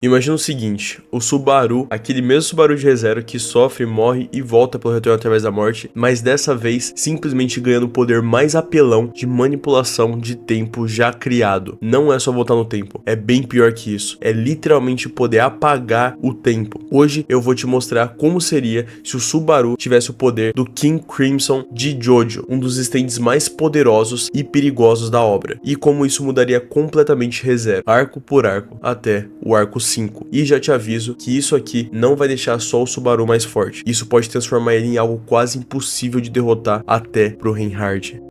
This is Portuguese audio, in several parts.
Imagina o seguinte, o Subaru, aquele mesmo Subaru de ReZero que sofre, morre e volta pelo retorno através da morte, mas dessa vez simplesmente ganhando o poder mais apelão de manipulação de tempo já criado. Não é só voltar no tempo, é bem pior que isso, é literalmente poder apagar o tempo. Hoje eu vou te mostrar como seria se o Subaru tivesse o poder do King Crimson de Jojo, um dos stands mais poderosos e perigosos da obra, e como isso mudaria completamente ReZero, arco por arco, até o arco 5. E já te aviso que isso aqui não vai deixar só o Subaru mais forte. Isso pode transformar ele em algo quase impossível de derrotar até pro Reinhard.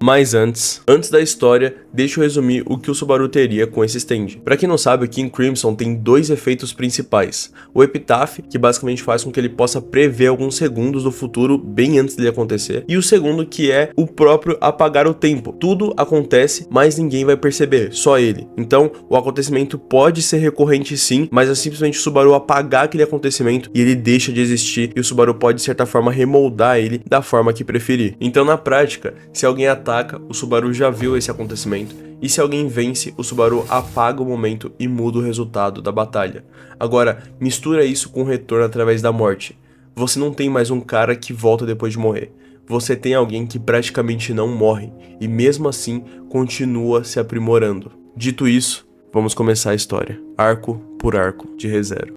Mas antes da história, deixa eu resumir o que o Subaru teria com esse stand. Pra quem não sabe, o King Crimson tem dois efeitos principais. O Epitaph, que basicamente faz com que ele possa prever alguns segundos do futuro bem antes dele acontecer. E o segundo, que é o próprio apagar o tempo. Tudo acontece, mas ninguém vai perceber, só ele. Então, o acontecimento pode ser recorrente sim, mas é simplesmente o Subaru apagar aquele acontecimento e ele deixa de existir, e o Subaru pode de certa forma remoldar ele da forma que preferir. Então, na prática, se alguém ataca, o Subaru já viu esse acontecimento, e se alguém vence, o Subaru apaga o momento e muda o resultado da batalha. Agora, mistura isso com o retorno através da morte. Você não tem mais um cara que volta depois de morrer. Você tem alguém que praticamente não morre, e mesmo assim continua se aprimorando. Dito isso, vamos começar a história, arco por arco de ReZero.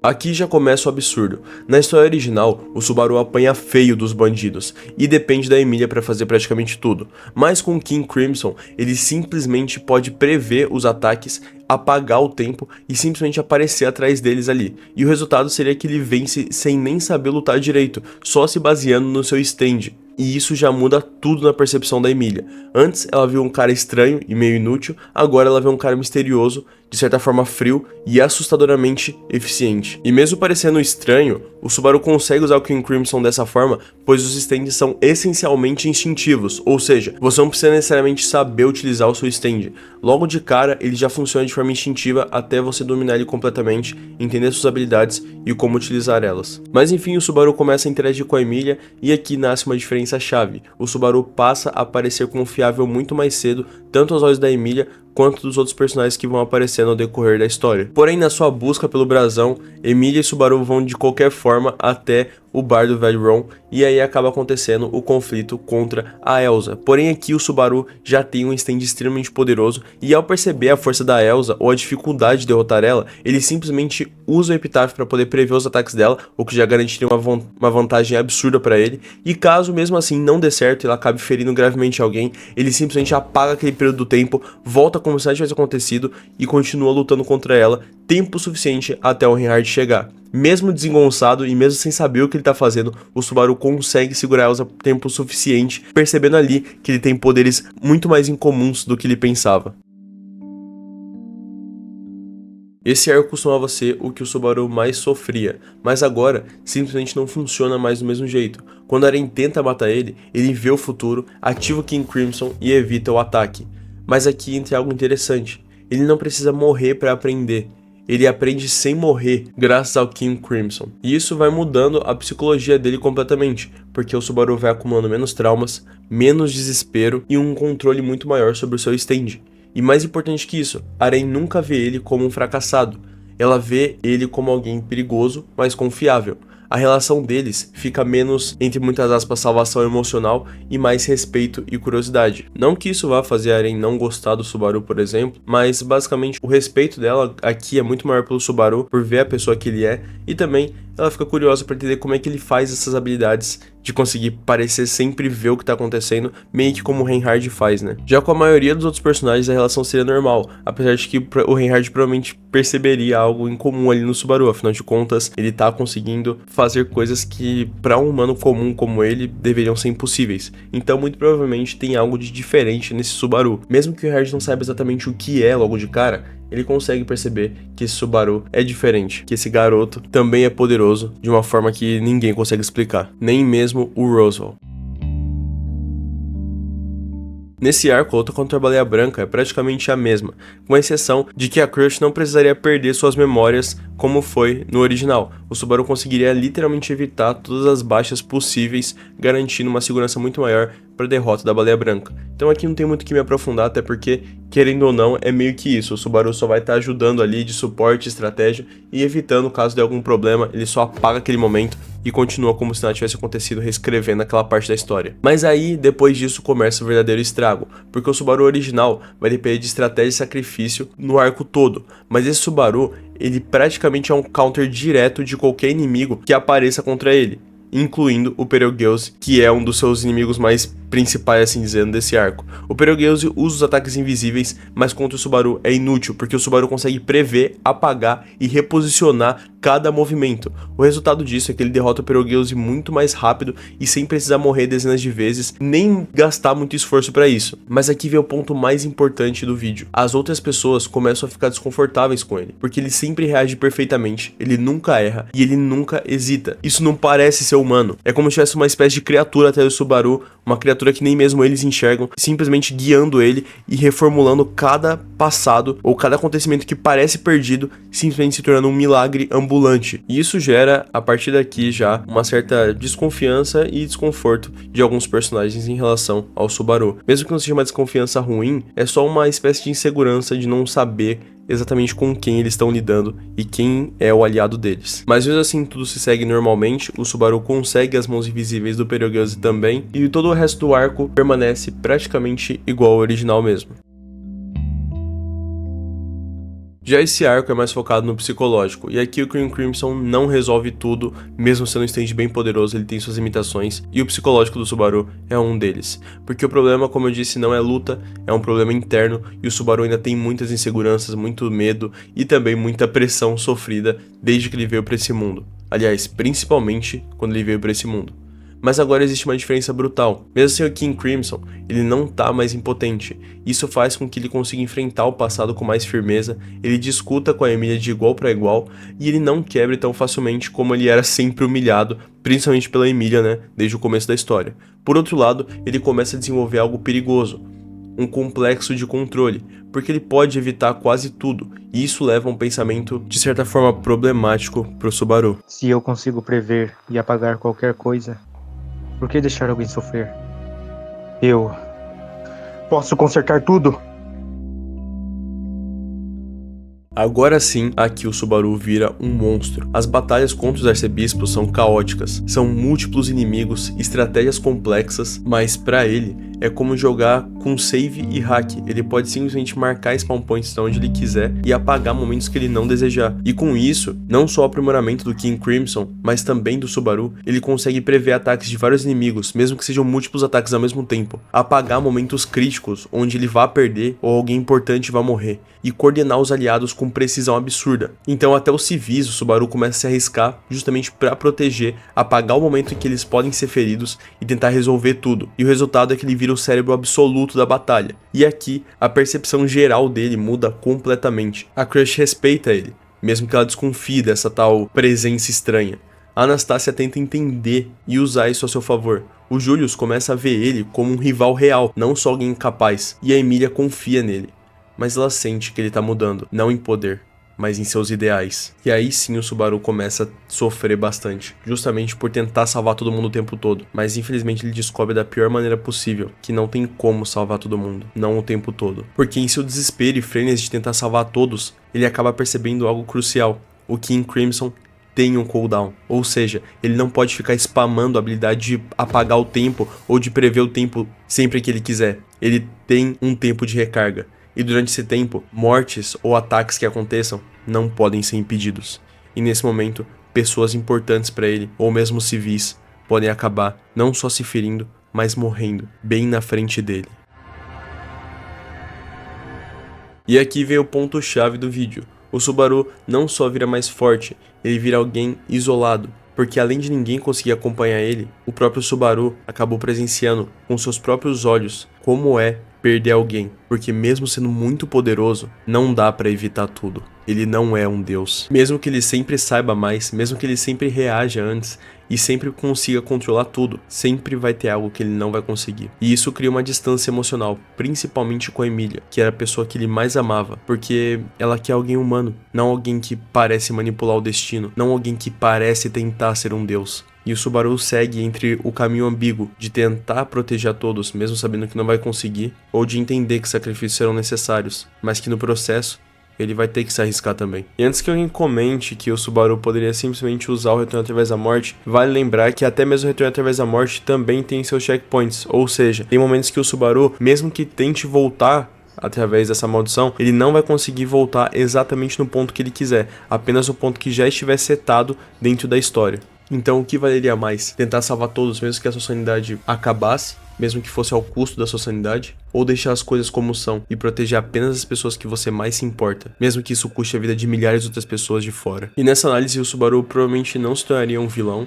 Aqui já começa o absurdo. Na história original, o Subaru apanha feio dos bandidos e depende da Emilia para fazer praticamente tudo. Mas com o King Crimson, ele simplesmente pode prever os ataques, apagar o tempo e simplesmente aparecer atrás deles ali. E o resultado seria que ele vence sem nem saber lutar direito, só se baseando no seu stand. E isso já muda tudo na percepção da Emilia. Antes ela viu um cara estranho e meio inútil, agora ela vê um cara misterioso, de certa forma frio e assustadoramente eficiente. E mesmo parecendo estranho, o Subaru consegue usar o King Crimson dessa forma, pois os stands são essencialmente instintivos, ou seja, você não precisa necessariamente saber utilizar o seu stand. Logo de cara, ele já funciona de forma instintiva até você dominar ele completamente, entender suas habilidades e como utilizar elas. Mas enfim, o Subaru começa a interagir com a Emilia e aqui nasce uma diferença-chave. O Subaru passa a parecer confiável muito mais cedo, tanto aos olhos da Emilia quanto dos outros personagens que vão aparecendo ao decorrer da história. Porém, na sua busca pelo brasão, Emilia e Subaru vão de qualquer forma até o bar do velho Ron, e aí acaba acontecendo o conflito contra a Elsa. Porém aqui o Subaru já tem um stand extremamente poderoso, e ao perceber a força da Elsa ou a dificuldade de derrotar ela, ele simplesmente usa o Epitaph para poder prever os ataques dela, o que já garantiria uma vantagem absurda para ele, e caso mesmo assim não dê certo e ela acabe ferindo gravemente alguém, ele simplesmente apaga aquele período do tempo, volta como se nada tivesse acontecido e continua lutando contra ela, tempo suficiente até o Reinhard chegar. Mesmo desengonçado e mesmo sem saber o que ele tá fazendo, o Subaru consegue segurar Elsa tempo suficiente, percebendo ali que ele tem poderes muito mais incomuns do que ele pensava. Esse arco costumava ser o que o Subaru mais sofria, mas agora simplesmente não funciona mais do mesmo jeito. Quando a Aren tenta matar ele, ele vê o futuro, ativa o King Crimson e evita o ataque. Mas aqui entra algo interessante, ele não precisa morrer para aprender. Ele aprende sem morrer, graças ao King Crimson. E isso vai mudando a psicologia dele completamente, porque o Subaru vai acumulando menos traumas, menos desespero e um controle muito maior sobre o seu stand. E mais importante que isso, a Aren nunca vê ele como um fracassado. Ela vê ele como alguém perigoso, mas confiável. A relação deles fica menos, entre muitas aspas, salvação emocional e mais respeito e curiosidade. Não que isso vá fazer a Aren não gostar do Subaru, por exemplo, mas basicamente o respeito dela aqui é muito maior pelo Subaru, por ver a pessoa que ele é, e também ela fica curiosa para entender como é que ele faz essas habilidades de conseguir parecer sempre ver o que tá acontecendo, meio que como o Reinhard faz, né? Já com a maioria dos outros personagens a relação seria normal, apesar de que o Reinhard provavelmente perceberia algo incomum ali no Subaru, afinal de contas ele tá conseguindo fazer coisas que para um humano comum como ele deveriam ser impossíveis, então muito provavelmente tem algo de diferente nesse Subaru. Mesmo que o Reinhard não saiba exatamente o que é logo de cara, ele consegue perceber que esse Subaru é diferente, que esse garoto também é poderoso de uma forma que ninguém consegue explicar, nem mesmo o Roswaal. Nesse arco, a luta contra a Baleia Branca é praticamente a mesma, com exceção de que a Crush não precisaria perder suas memórias como foi no original. O Subaru conseguiria literalmente evitar todas as baixas possíveis, garantindo uma segurança muito maior para a derrota da Baleia Branca. Então aqui não tem muito o que me aprofundar, até porque, querendo ou não, é meio que isso. O Subaru só vai estar ajudando ali de suporte, estratégia e evitando, caso de algum problema, ele só apaga aquele momento e continua como se nada tivesse acontecido, reescrevendo aquela parte da história. Mas aí, depois disso, começa o verdadeiro estrago, porque o Subaru original vai depender de estratégia e sacrifício no arco todo, mas esse Subaru, ele praticamente é um counter direto de qualquer inimigo que apareça contra ele, incluindo o Betelgeuse, que é um dos seus inimigos mais principais, assim dizendo, desse arco. O Betelgeuse usa os ataques invisíveis, mas contra o Subaru é inútil, porque o Subaru consegue prever, apagar e reposicionar cada movimento. O resultado disso é que ele derrota o Betelgeuse muito mais rápido e sem precisar morrer dezenas de vezes, nem gastar muito esforço para isso. Mas aqui vem o ponto mais importante do vídeo. As outras pessoas começam a ficar desconfortáveis com ele, porque ele sempre reage perfeitamente, ele nunca erra e ele nunca hesita. Isso não parece ser humano. É como se tivesse uma espécie de criatura até do Subaru, uma criatura que nem mesmo eles enxergam, simplesmente guiando ele e reformulando cada passado ou cada acontecimento que parece perdido, simplesmente se tornando um milagre ambulante. E isso gera, a partir daqui, já uma certa desconfiança e desconforto de alguns personagens em relação ao Subaru. Mesmo que não seja uma desconfiança ruim, é só uma espécie de insegurança de não saber exatamente com quem eles estão lidando e quem é o aliado deles. Mas mesmo assim tudo se segue normalmente, o Subaru consegue as mãos invisíveis do Betelgeuse também, e todo o resto do arco permanece praticamente igual ao original mesmo. Já esse arco é mais focado no psicológico, e aqui o King Crimson não resolve tudo, mesmo sendo um stand bem poderoso, ele tem suas limitações, e o psicológico do Subaru é um deles. Porque o problema, como eu disse, não é luta, é um problema interno, e o Subaru ainda tem muitas inseguranças, muito medo, e também muita pressão sofrida desde que ele veio para esse mundo. Aliás, principalmente quando ele veio para esse mundo. Mas agora existe uma diferença brutal. Mesmo sem o King Crimson, ele não tá mais impotente. Isso faz com que ele consiga enfrentar o passado com mais firmeza, ele discuta com a Emilia de igual para igual, e ele não quebre tão facilmente como ele era sempre humilhado, principalmente pela Emilia, né, desde o começo da história. Por outro lado, ele começa a desenvolver algo perigoso, um complexo de controle, porque ele pode evitar quase tudo, e isso leva a um pensamento de certa forma problemático pro Subaru. Se eu consigo prever e apagar qualquer coisa, por que deixar alguém sofrer? Eu posso consertar tudo. Agora sim, aqui o Subaru vira um monstro. As batalhas contra os arcebispos são caóticas, são múltiplos inimigos, estratégias complexas, mas pra ele é como jogar com save e hack. Ele pode simplesmente marcar spawn points de onde ele quiser e apagar momentos que ele não desejar. E com isso, não só o aprimoramento do King Crimson, mas também do Subaru, ele consegue prever ataques de vários inimigos, mesmo que sejam múltiplos ataques ao mesmo tempo, apagar momentos críticos onde ele vá perder ou alguém importante vá morrer, e coordenar os aliados com precisão absurda. Então até os civis o Subaru começa a se arriscar justamente para proteger, apagar o momento em que eles podem ser feridos e tentar resolver tudo. E o resultado é que ele vira o cérebro absoluto da batalha. E aqui a percepção geral dele muda completamente. A Crush respeita ele, mesmo que ela desconfie dessa tal presença estranha. A Anastasia tenta entender e usar isso a seu favor. O Julius começa a ver ele como um rival real, não só alguém incapaz, e a Emilia confia nele. Mas ela sente que ele tá mudando, não em poder, mas em seus ideais. E aí sim o Subaru começa a sofrer bastante, justamente por tentar salvar todo mundo o tempo todo. Mas infelizmente ele descobre da pior maneira possível, que não tem como salvar todo mundo, não o tempo todo. Porque em seu desespero e frenesi de tentar salvar todos, ele acaba percebendo algo crucial. O King Crimson tem um cooldown, ou seja, ele não pode ficar spamando a habilidade de apagar o tempo ou de prever o tempo sempre que ele quiser. Ele tem um tempo de recarga. E durante esse tempo, mortes ou ataques que aconteçam não podem ser impedidos. E nesse momento, pessoas importantes para ele, ou mesmo civis, podem acabar não só se ferindo, mas morrendo bem na frente dele. E aqui vem o ponto-chave do vídeo. O Subaru não só vira mais forte, ele vira alguém isolado. Porque além de ninguém conseguir acompanhar ele, o próprio Subaru acabou presenciando com seus próprios olhos como é perder alguém, porque mesmo sendo muito poderoso, não dá pra evitar tudo. Ele não é um deus. Mesmo que ele sempre saiba mais, mesmo que ele sempre reaja antes e sempre consiga controlar tudo, sempre vai ter algo que ele não vai conseguir. E isso cria uma distância emocional, principalmente com a Emilia, que era a pessoa que ele mais amava, porque ela quer alguém humano, não alguém que parece manipular o destino, não alguém que parece tentar ser um deus. E o Subaru segue entre o caminho ambíguo de tentar proteger a todos, mesmo sabendo que não vai conseguir, ou de entender que sacrifícios serão necessários, mas que no processo ele vai ter que se arriscar também. E antes que alguém comente que o Subaru poderia simplesmente usar o Retorno através da morte, vale lembrar que até mesmo o Retorno através da morte também tem seus checkpoints, ou seja, tem momentos que o Subaru, mesmo que tente voltar através dessa maldição, ele não vai conseguir voltar exatamente no ponto que ele quiser, apenas no ponto que já estiver setado dentro da história. Então o que valeria mais? Tentar salvar todos mesmo que a sua sanidade acabasse, mesmo que fosse ao custo da sua sanidade, ou deixar as coisas como são e proteger apenas as pessoas que você mais se importa, mesmo que isso custe a vida de milhares de outras pessoas de fora. E nessa análise o Subaru provavelmente não se tornaria um vilão,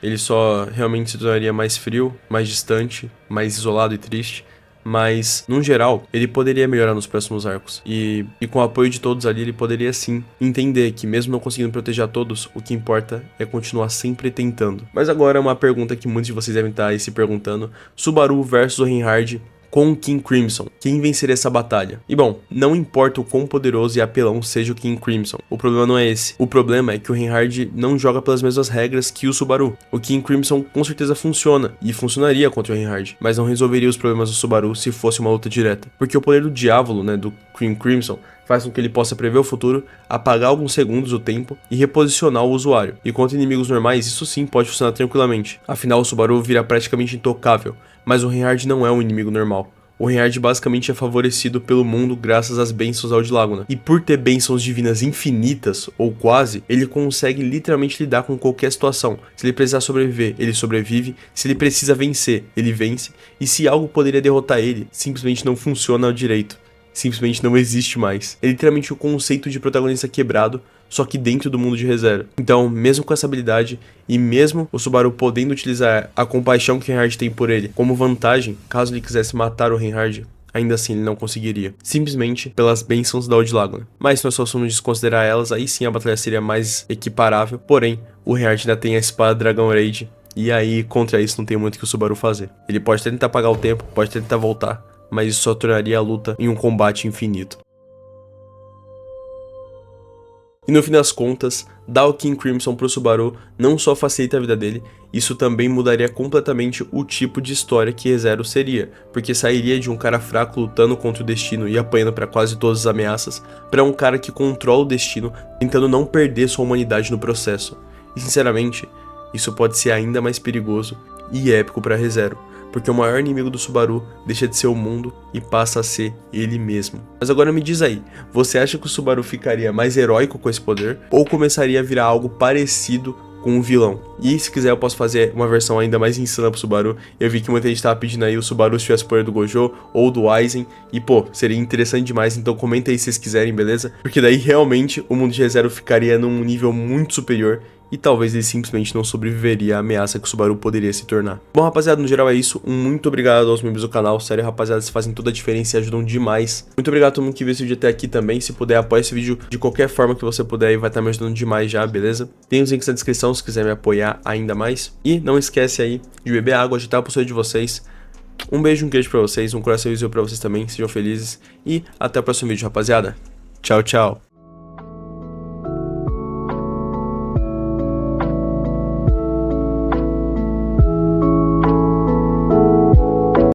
ele só realmente se tornaria mais frio, mais distante, mais isolado e triste. Mas, no geral, ele poderia melhorar nos próximos arcos. E com o apoio de todos ali, ele poderia sim entender que mesmo não conseguindo proteger a todos, o que importa é continuar sempre tentando. Mas agora uma pergunta que muitos de vocês devem estar aí se perguntando: Subaru versus o Reinhard com o King Crimson, quem venceria essa batalha? E bom, não importa o quão poderoso e apelão seja o King Crimson, o problema não é esse. O problema é que o Reinhard não joga pelas mesmas regras que o Subaru. O King Crimson com certeza funciona, e funcionaria contra o Reinhard, mas não resolveria os problemas do Subaru se fosse uma luta direta. Porque o poder do diabo, do King Crimson, faz com que ele possa prever o futuro, apagar alguns segundos do tempo e reposicionar o usuário. E contra inimigos normais, isso sim pode funcionar tranquilamente. Afinal, o Subaru vira praticamente intocável, mas o Reinhard não é um inimigo normal. O Reinhard basicamente é favorecido pelo mundo graças às bênçãos ao Láguna. E por ter bênçãos divinas infinitas, ou quase, ele consegue literalmente lidar com qualquer situação. Se ele precisar sobreviver, ele sobrevive. Se ele precisa vencer, ele vence. E se algo poderia derrotar ele, simplesmente não funciona direito. Simplesmente não existe mais. É literalmente o conceito de protagonista quebrado, só que dentro do mundo de ReZero. Então, mesmo com essa habilidade, e mesmo o Subaru podendo utilizar a compaixão que o Reinhard tem por ele como vantagem, caso ele quisesse matar o Reinhard, ainda assim ele não conseguiria. Simplesmente pelas bênçãos da Láguna. Mas se nós fôssemos desconsiderar elas, aí sim a batalha seria mais equiparável. Porém, o Reinhard ainda tem a espada Dragon Rage, e aí contra isso não tem muito que o Subaru fazer. Ele pode tentar pagar o tempo, pode tentar voltar, mas isso só tornaria a luta em um combate infinito. E no fim das contas, dar o King Crimson pro Subaru não só facilita a vida dele, isso também mudaria completamente o tipo de história que ReZero seria, porque sairia de um cara fraco lutando contra o destino e apanhando para quase todas as ameaças, para um cara que controla o destino, tentando não perder sua humanidade no processo. E sinceramente, isso pode ser ainda mais perigoso e épico para ReZero, porque o maior inimigo do Subaru deixa de ser o mundo e passa a ser ele mesmo. Mas agora me diz aí, você acha que o Subaru ficaria mais heróico com esse poder, ou começaria a virar algo parecido com um vilão? E se quiser eu posso fazer uma versão ainda mais insana pro Subaru. Eu vi que muita gente tava pedindo aí o Subaru se tivesse o poder do Gojo ou do Aizen, e pô, seria interessante demais, então comenta aí se vocês quiserem, beleza? Porque daí realmente o mundo de ReZero ficaria num nível muito superior, e talvez ele simplesmente não sobreviveria à ameaça que o Subaru poderia se tornar. Bom, rapaziada, no geral é isso. Muito obrigado aos membros do canal. Sério, rapaziada, vocês fazem toda a diferença e ajudam demais. Muito obrigado a todo mundo que viu esse vídeo até aqui também. Se puder, apoie esse vídeo de qualquer forma que você puder e vai estar me ajudando demais já, beleza? Tem os links na descrição se quiser me apoiar ainda mais. E não esquece aí de beber água, agitar a postura de vocês. Um beijo, um queijo pra vocês, um coraçãozinho pra vocês também. Sejam felizes e até o próximo vídeo, rapaziada. Tchau, tchau.